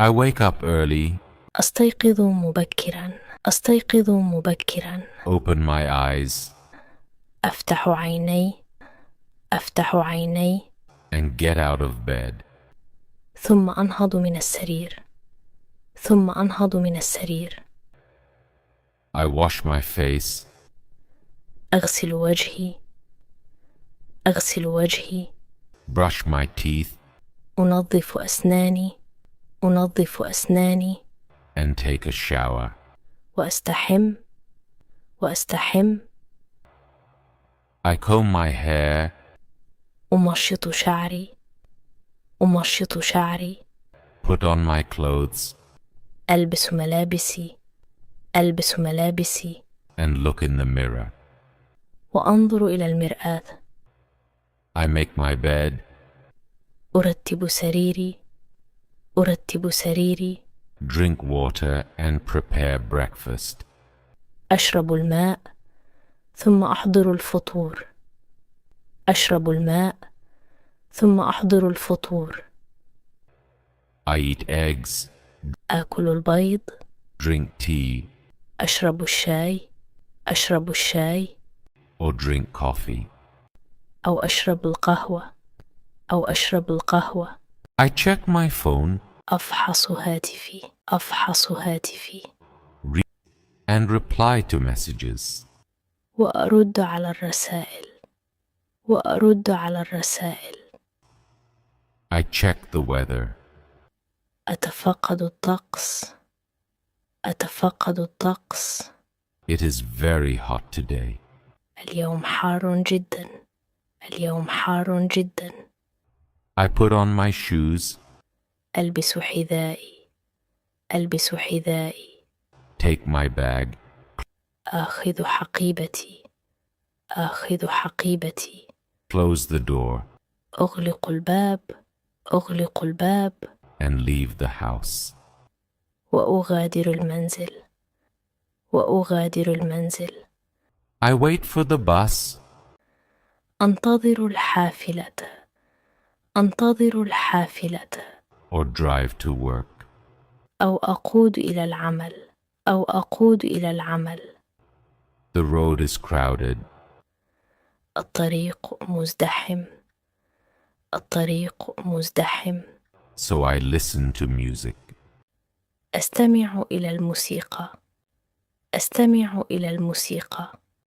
I wake up early, أستيقظ مبكرا. أستيقظ مبكرا. open my eyes, أفتح عيني. أفتح عيني. and get out of bed. ثم أنهض من السرير. ثم أنهض من السرير. I wash my face, أغسل وجهي. أغسل وجهي. brush my teeth, أنظف أسناني. أنظف أسناني. and take a shower. وأستحم. وأستحم. I comb my hair, أمشط شعري. أمشط شعري. put on my clothes, ألبس ملابسي. ألبس ملابسي. and look in the mirror. وأنظر إلى المرآة. I make my bed, أرتب سريري. أرتب سريري. drink water, and prepare breakfast. أشرب الماء ثم أحضر الفطور. أشرب الماء ثم أحضر الفطور. I eat eggs, آكل البيض. drink tea, أشرب الشاي. أشرب الشاي. or drink coffee. أو أشرب القهوة. أو أشرب القهوة. I check my phone أفحص هاتفي. أفحص هاتفي. and reply to messages. وأرد على الرسائل. وأرد على الرسائل. I check the weather. أتفقد الطقس. أتفقد الطقس. It is very hot today. اليوم حار جدا. اليوم حار جدا. I put on my shoes, ألبس حذائي. ألبس حذائي. take my bag, آخذ حقيبتي. آخذ حقيبتي. close the door, أغلق الباب. أغلق الباب. and leave the house. وأغادر المنزل. وأغادر المنزل. I wait for the bus, أنتظر الحافلة. أنتظر الحافلة. or drive to work. أو أقود إلى العمل. أو أقود إلى العمل. The road is crowded. الطريق مزدحم. الطريق مزدحم. So I listen to music. أستمع إلى الموسيقى. أستمع إلى الموسيقى.